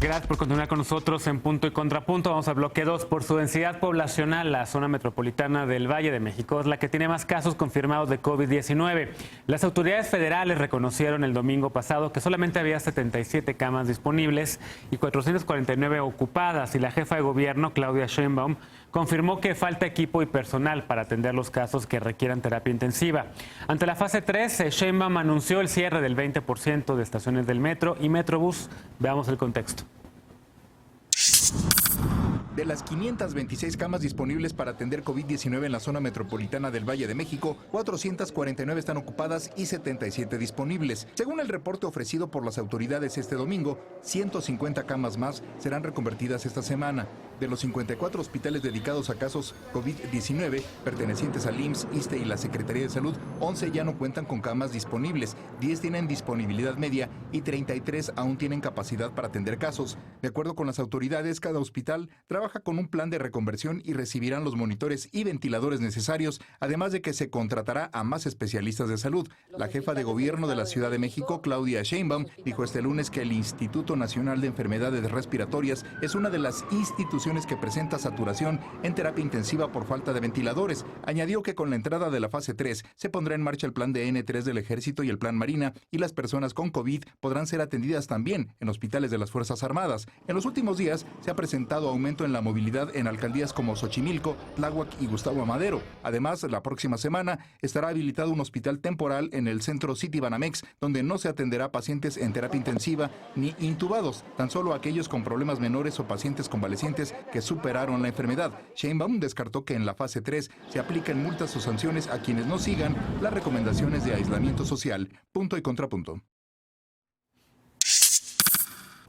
Gracias por continuar con nosotros en Punto y Contrapunto. Vamos al bloque 2. Por su densidad poblacional, la zona metropolitana del Valle de México es la que tiene más casos confirmados de COVID-19. Las autoridades federales reconocieron el domingo pasado que solamente había 77 camas disponibles y 449 ocupadas, y la jefa de gobierno, Claudia Sheinbaum, confirmó que falta equipo y personal para atender los casos que requieran terapia intensiva. Ante la fase 3, Sheinbaum anunció el cierre del 20% de estaciones del metro y Metrobús. Veamos el contexto. De las 526 camas disponibles para atender COVID-19 en la zona metropolitana del Valle de México, 449 están ocupadas y 77 disponibles. Según el reporte ofrecido por las autoridades este domingo, 150 camas más serán reconvertidas esta semana. De los 54 hospitales dedicados a casos COVID-19, pertenecientes al IMSS, ISSSTE y la Secretaría de Salud, 11 ya no cuentan con camas disponibles, 10 tienen disponibilidad media y 33 aún tienen capacidad para atender casos. De acuerdo con las autoridades, cada hospital trabaja con un plan de reconversión y recibirán los monitores y ventiladores necesarios, además de que se contratará a más especialistas de salud. La jefa de gobierno de la Ciudad de México, Claudia Sheinbaum, dijo este lunes que el Instituto Nacional de Enfermedades Respiratorias es una de las instituciones que presenta saturación en terapia intensiva por falta de ventiladores. Añadió que con la entrada de la fase 3 se pondrá en marcha el plan de N3 del Ejército y el plan Marina, y las personas con COVID podrán ser atendidas también en hospitales de las Fuerzas Armadas. En los últimos días se ha presentado aumento en la movilidad en alcaldías como Xochimilco, Tláhuac y Gustavo Amadero. Además, la próxima semana estará habilitado un hospital temporal en el centro Citibanamex, donde no se atenderá pacientes en terapia intensiva ni intubados, tan solo aquellos con problemas menores o pacientes convalecientes que superaron la enfermedad. Sheinbaum descartó que en la fase 3 se apliquen multas o sanciones a quienes no sigan las recomendaciones de aislamiento social. Punto y contrapunto.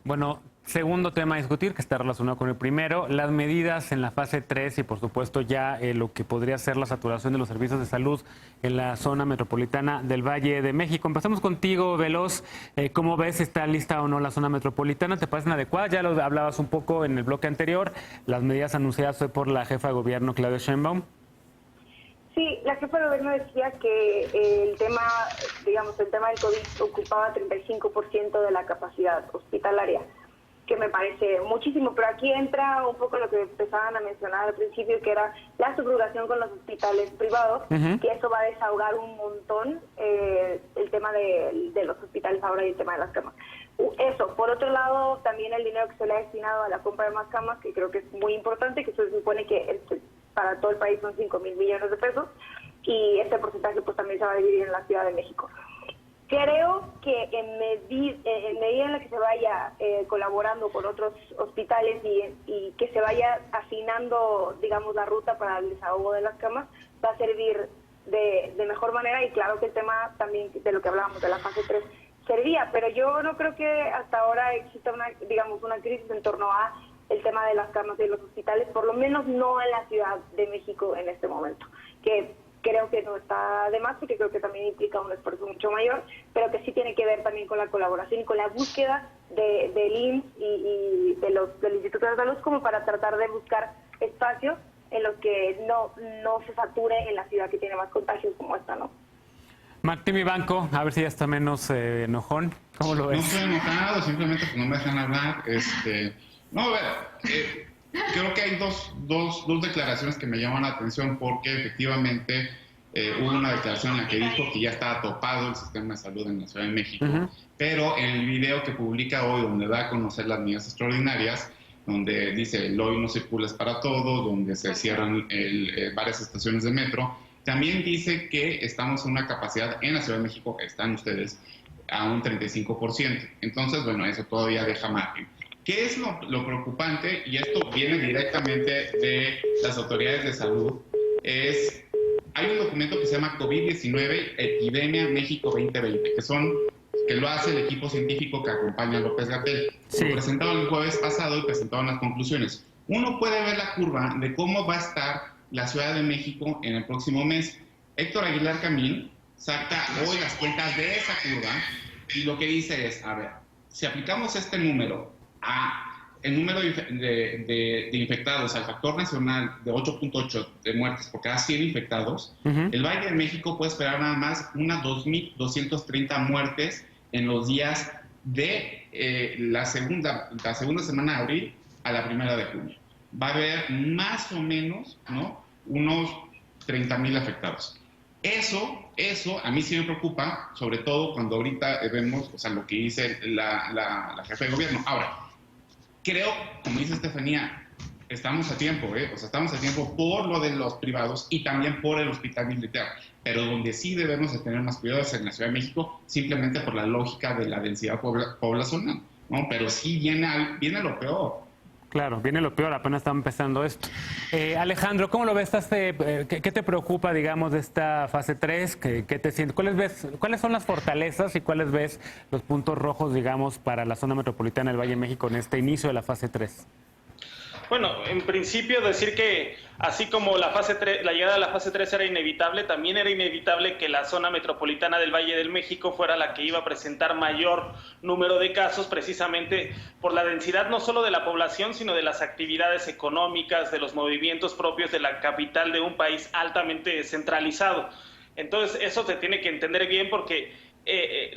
Bueno, segundo tema a discutir, que está relacionado con el primero, las medidas en la fase 3 y por supuesto ya lo que podría ser la saturación de los servicios de salud en la zona metropolitana del Valle de México. Empezamos contigo, Veloz. ¿Cómo ves si está lista o no la zona metropolitana? ¿Te parecen adecuadas? Ya lo hablabas un poco en el bloque anterior. Las medidas anunciadas fue por la jefa de gobierno, Claudia Sheinbaum. Sí, la jefa de gobierno decía que el tema del COVID ocupaba 35% de la capacidad hospitalaria, que me parece muchísimo, pero aquí entra un poco lo que empezaban a mencionar al principio, que era la subrogación con los hospitales privados, que eso va a desahogar un montón el tema de los hospitales ahora y el tema de las camas. Eso, por otro lado, también el dinero que se le ha destinado a la compra de más camas, que creo que es muy importante, que se supone que para todo el país son 5,000 millones de pesos, y este porcentaje pues también se va a dividir en la Ciudad de México. Creo que en medida en la que se vaya colaborando con otros hospitales y que se vaya afinando, digamos, la ruta para el desahogo de las camas, va a servir de mejor manera, y claro que el tema también de lo que hablábamos de la fase 3 servía, pero yo no creo que hasta ahora exista una crisis en torno a el tema de las camas de los hospitales, por lo menos no en la Ciudad de México en este momento, que creo que no está de más, porque creo que también implica un esfuerzo mucho mayor, pero que sí tiene que ver también con la colaboración y con la búsqueda del IMSS y del Instituto de Salud, como para tratar de buscar espacios en los que no se sature en la ciudad que tiene más contagios como esta, ¿no? Martín Vivanco, a ver si ya está menos enojón. ¿Cómo lo ves? No estoy enojado, simplemente no me dejan hablar. No, a ver, creo que hay dos declaraciones que me llaman la atención, porque efectivamente hubo una declaración en la que dijo que ya estaba topado el sistema de salud en la Ciudad de México, pero en el video que publica hoy, donde da a conocer las medidas extraordinarias, donde dice el hoy no circula es para todos, donde se cierran varias estaciones de metro, también dice que estamos en una capacidad en la Ciudad de México, están ustedes, a un 35%. Entonces, bueno, eso todavía deja margen. ¿Qué es lo preocupante? Y esto viene directamente de las autoridades de salud. Hay un documento que se llama COVID-19 Epidemia México 2020, que lo hace el equipo científico que acompaña a López-Gatell. Sí. Lo presentaron el jueves pasado y presentaron las conclusiones. Uno puede ver la curva de cómo va a estar la Ciudad de México en el próximo mes. Héctor Aguilar Camín saca hoy las cuentas de esa curva y lo que dice es, a ver, si aplicamos este número el número de infectados al factor nacional de 8.8 de muertes por cada 100 infectados, el Valle de México puede esperar nada más unas 2.230 muertes en los días de la segunda semana de abril a la primera de junio. Va a haber más o menos, ¿no?, unos 30,000 afectados. Eso a mí sí me preocupa, sobre todo cuando ahorita vemos, o sea, lo que dice la jefa de gobierno. Ahora, creo, como dice Estefanía, estamos a tiempo, o sea, estamos a tiempo por lo de los privados y también por el hospital militar, pero donde sí debemos de tener más cuidado es en la Ciudad de México, simplemente por la lógica de la densidad poblacional, ¿no? Pero sí viene lo peor. Claro, viene lo peor, apenas está empezando esto. Alejandro, ¿cómo lo ves? ¿Qué te preocupa, digamos, de esta fase 3? ¿Qué te sientes? ¿Cuáles son las fortalezas y cuáles ves los puntos rojos, digamos, para la zona metropolitana del Valle de México en este inicio de la fase 3? Bueno, en principio decir que así como la llegada de la fase 3 era inevitable, también era inevitable que la zona metropolitana del Valle del México fuera la que iba a presentar mayor número de casos, precisamente por la densidad no solo de la población, sino de las actividades económicas, de los movimientos propios de la capital de un país altamente centralizado. Entonces eso se tiene que entender bien porque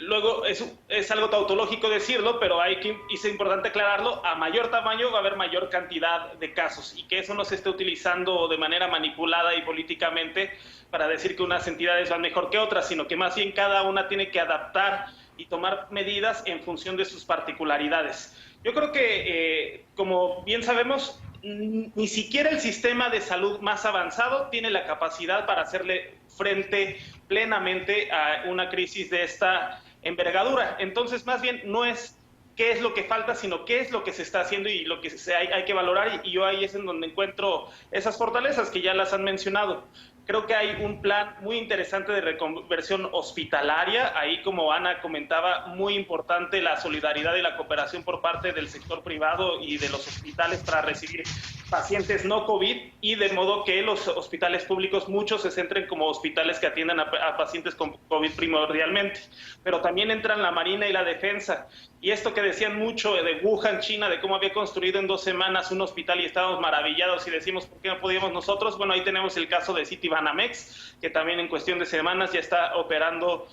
luego es algo tautológico decirlo, pero es importante aclararlo. A mayor tamaño va a haber mayor cantidad de casos y que eso no se esté utilizando de manera manipulada y políticamente para decir que unas entidades van mejor que otras, sino que más bien cada una tiene que adaptar y tomar medidas en función de sus particularidades. Yo creo que, como bien sabemos, ni siquiera el sistema de salud más avanzado tiene la capacidad para hacerle frente plenamente a una crisis de esta envergadura. Entonces, más bien, no es qué es lo que falta, sino qué es lo que se está haciendo y lo que hay que valorar. Y yo ahí es en donde encuentro esas fortalezas que ya las han mencionado. Creo que hay un plan muy interesante de reconversión hospitalaria. Ahí, como Ana comentaba, muy importante la solidaridad y la cooperación por parte del sector privado y de los hospitales para recibir pacientes no COVID, y de modo que los hospitales públicos muchos se centren como hospitales que atiendan a pacientes con COVID primordialmente. Pero también entran la Marina y la Defensa. Y esto que decían mucho de Wuhan, China, de cómo había construido en 2 semanas un hospital y estábamos maravillados y decimos, ¿por qué no podíamos nosotros? Bueno, ahí tenemos el caso de Citibanamex, que también en cuestión de semanas ya está operando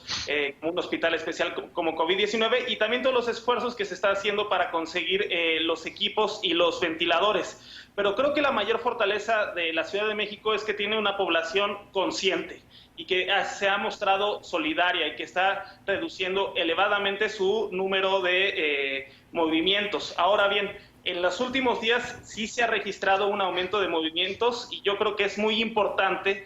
un hospital especial como COVID-19, y también todos los esfuerzos que se está haciendo para conseguir los equipos y los ventiladores. Pero creo que la mayor fortaleza de la Ciudad de México es que tiene una población consciente y que se ha mostrado solidaria y que está reduciendo elevadamente su número de movimientos. Ahora bien, en los últimos días sí se ha registrado un aumento de movimientos y yo creo que es muy importante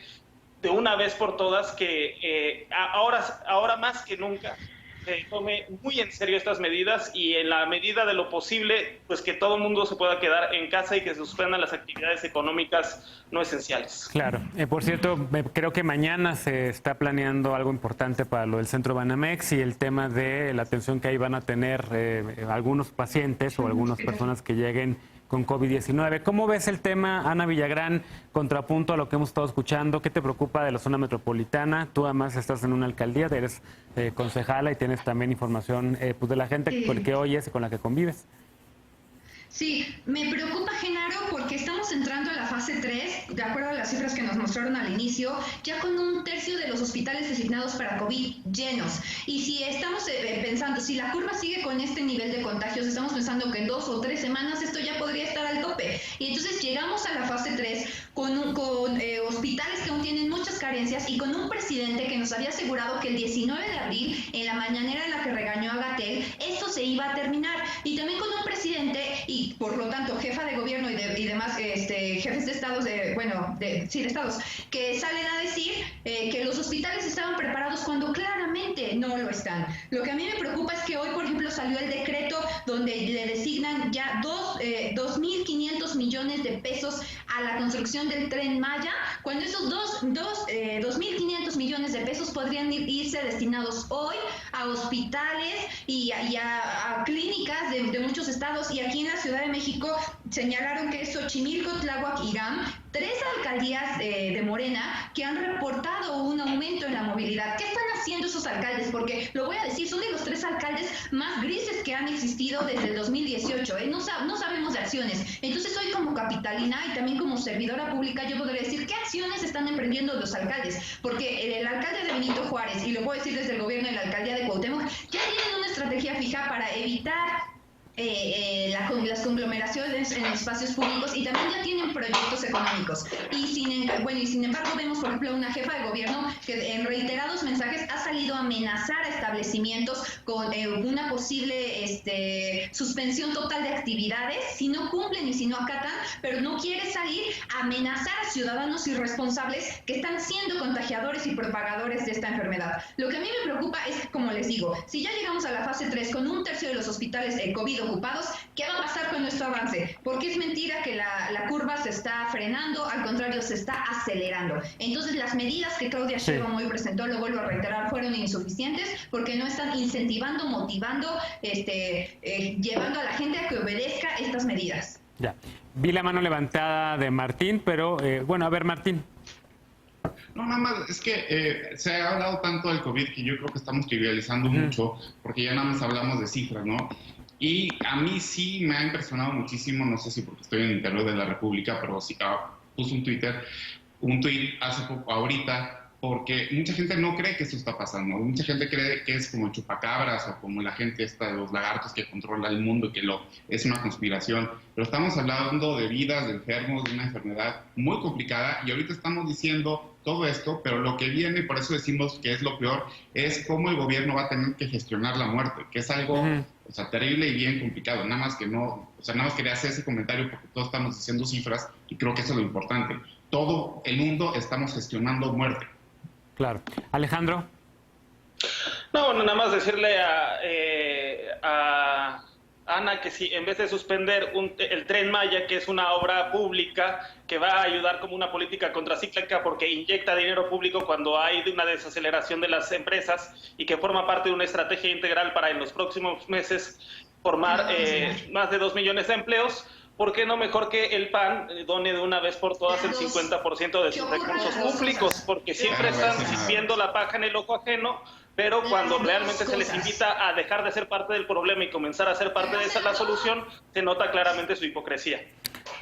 de una vez por todas que ahora más que nunca se tome muy en serio estas medidas y en la medida de lo posible, pues que todo el mundo se pueda quedar en casa y que se suspendan las actividades económicas no esenciales. Claro. Por cierto, creo que mañana se está planeando algo importante para lo del Centro Banamex y el tema de la atención que ahí van a tener algunos pacientes o algunas personas que lleguen con COVID-19. ¿Cómo ves el tema, Ana Villagrán, contrapunto a lo que hemos estado escuchando? ¿Qué te preocupa de la zona metropolitana? Tú además estás en una alcaldía, eres concejala y tienes también información pues de la gente con la que oyes y con la que convives. Sí, me preocupa, Genaro, porque estamos entrando a la fase 3, de acuerdo a las cifras que nos mostraron al inicio, ya con 1/3 de los hospitales designados para COVID llenos. Y si estamos pensando, si la curva sigue con este nivel de contagios, estamos pensando que en 2 o 3 semanas esto ya podría estar al tope. Y entonces llegamos a la fase 3 con hospitales que aún tienen muchas carencias y con un presidente que nos había asegurado que el 19 de abril, en la mañanera en la que regañó a Gatell, esto se iba a terminar. Y también con un presidente y por lo tanto jefa de gobierno y demás jefes de estados, de estados, que salen a decir que los hospitales estaban preparados cuando claramente no lo están. Lo que a mí me preocupa es que hoy, por ejemplo, salió el decreto donde le designan ya 2.500 millones de pesos a la construcción del Tren Maya, cuando esos 2.500 millones de pesos podrían irse destinados hoy a hospitales y a clínicas de muchos estados. Y aquí en la Ciudad de México señalaron que es Xochimilco, Tláhuac y GAM, 3 alcaldías de Morena que han reportado un aumento en la movilidad. ¿Qué están haciendo esos alcaldes? Porque lo voy a decir, son de los 3 alcaldes más grises que han existido desde el 2018. No sabemos de acciones. Entonces hoy, como capitalina y también como servidora pública, yo podría decir qué acciones están emprendiendo los alcaldes, porque el alcalde de Benito Juárez, y lo puedo decir desde el gobierno de la alcaldía de Cuauhtémoc, ya tienen una estrategia fija para evitar las conglomeraciones en espacios públicos, y también ya tienen proyectos económicos. Y sin embargo vemos, por ejemplo, una jefa de gobierno que en reiterados mensajes ha salido a amenazar a establecimientos con una posible suspensión total de actividades si no cumplen y si no acatan, pero no quiere salir a amenazar a ciudadanos irresponsables que están siendo contagiadores y propagadores de esta enfermedad. Lo que a mí me preocupa es que, como les digo, si ya llegamos a la fase 3 con un tercio de los hospitales COVID ocupados, ¿qué va a pasar con nuestro avance? Porque es mentira que la curva se está frenando, al contrario, se está acelerando. Entonces, las medidas que Claudia Sheinbaum hoy presentó, lo vuelvo a reiterar, fueron insuficientes porque no están incentivando, motivando, llevando a la gente a que obedezca estas medidas. Ya. Vi la mano levantada de Martín, pero bueno, a ver, Martín. No, nada más, es que se ha hablado tanto del COVID que yo creo que estamos trivializando mucho, porque ya nada más hablamos de cifras, ¿no? Y a mí sí me ha impresionado muchísimo, no sé si porque estoy en el interior de la República, pero sí puse un tuit hace poco, ahorita, porque mucha gente no cree que esto está pasando. Mucha gente cree que es como chupacabras o como la gente esta de los lagartos que controla el mundo, que es una conspiración. Pero estamos hablando de vidas, de enfermos, de una enfermedad muy complicada, y ahorita estamos diciendo todo esto, pero lo que viene, por eso decimos que es lo peor, es cómo el gobierno va a tener que gestionar la muerte, que es algo terrible y bien complicado. Nada más quería hacer ese comentario porque todos estamos diciendo cifras y creo que eso es lo importante. Todo el mundo estamos gestionando muerte. Claro. Alejandro. No, nada más decirle a Ana que si en vez de suspender el Tren Maya, que es una obra pública que va a ayudar como una política contracíclica porque inyecta dinero público cuando hay una desaceleración de las empresas y que forma parte de una estrategia integral para en los próximos meses formar más de 2 millones de empleos, ¿por qué no mejor que el PAN done de una vez por todas el 50% de sus recursos públicos? Porque siempre están viendo la paja en el ojo ajeno, pero cuando realmente se les invita a dejar de ser parte del problema y comenzar a ser parte de la solución, se nota claramente su hipocresía.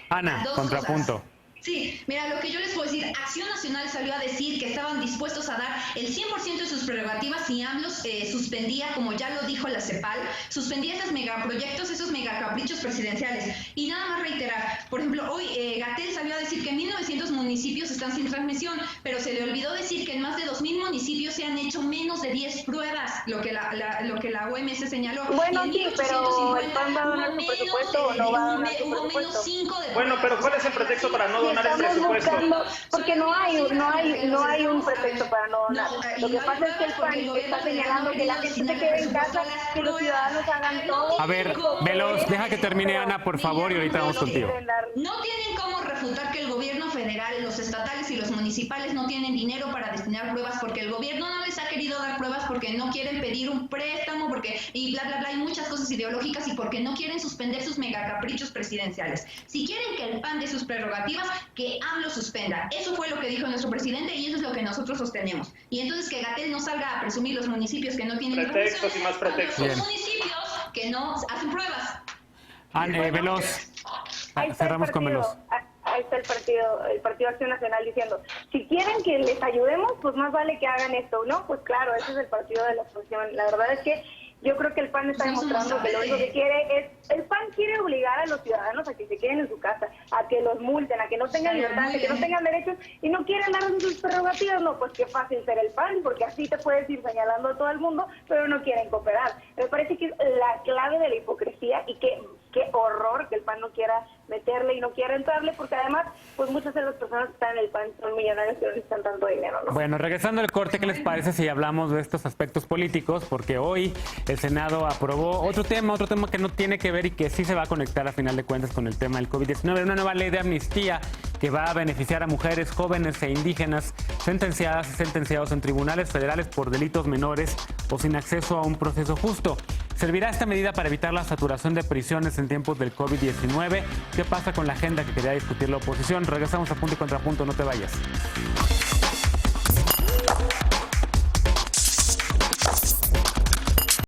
Ana, contrapunto. Sí, mira, lo que yo les puedo decir, Acción Nacional salió a decir que estaban dispuestos a dar el 100% de sus prerrogativas si AMLO suspendía, como ya lo dijo la CEPAL, suspendía esos megaproyectos, esos megacaprichos presidenciales. Y nada más reiterar, por ejemplo, hoy Gatell salió a decir que 1.900 municipios están sin transmisión, pero se le olvidó decir que en más de 2.000 municipios se han hecho menos de 10 pruebas, lo que la OMS señaló. Bueno, sí, pero el PAN va a donar su presupuesto o no va a donar su presupuesto. Hubo menos 5 de Bueno, pero ¿cuál es el pretexto para no donar el presupuesto? Porque no hay un pretexto para no donar. Lo que pasa es que el PAN está señalando que la gente se quede en casa, que los ciudadanos hagan todo. A ver, Veloz, deja que termine Ana, por favor, y ahorita vamos contigo. No tienen cómo refutar que el gobierno federal, los estatales y los municipales no tienen dinero para destinar pruebas, porque el gobierno no les ha querido dar pruebas porque no quieren pedir un préstamo, y bla, bla, bla, hay muchas cosas ideológicas, y porque no quieren suspender sus megacaprichos presidenciales. Si quieren que el PAN dé sus prerrogativas, que AMLO suspenda. Eso fue lo que dijo nuestro presidente y eso es lo que nosotros sostenemos. Y entonces que Gatell no salga a presumir los municipios que no tienen pretextos y más pretextos. Los municipios que no hacen pruebas. Veloz. Cerramos con Veloz. Ahí está el Partido Acción Nacional diciendo, si quieren que les ayudemos, pues más vale que hagan esto, ¿no? Pues claro, ese es el partido de la oposición. La verdad es que yo creo que el PAN está demostrando que lo único que quiere es, el PAN quiere obligar a los ciudadanos a que se queden en su casa, a que los multen, a que no tengan libertad, a que no tengan derechos, y no quieren dar sus prerrogativas. No, pues qué fácil ser el PAN, porque así te puedes ir señalando a todo el mundo, pero no quieren cooperar. Me parece que es la clave de la hipocresía, y qué horror que el PAN no quiera meterle y no quiera entrarle, porque además, pues muchas de las personas que están en el PAN son millonarios que no necesitan tanto dinero, ¿no? Bueno, regresando al corte, ¿qué les parece si hablamos de estos aspectos políticos? Porque hoy el Senado aprobó otro tema que no tiene que ver y que sí se va a conectar a final de cuentas con el tema del COVID-19, una nueva ley de amnistía que va a beneficiar a mujeres, jóvenes e indígenas sentenciadas y sentenciados en tribunales federales por delitos menores o sin acceso a un proceso justo. ¿Servirá esta medida para evitar la saturación de prisiones en tiempos del COVID-19? ¿Qué pasa con la agenda que quería discutir la oposición? Regresamos a Punto y Contrapunto, no te vayas.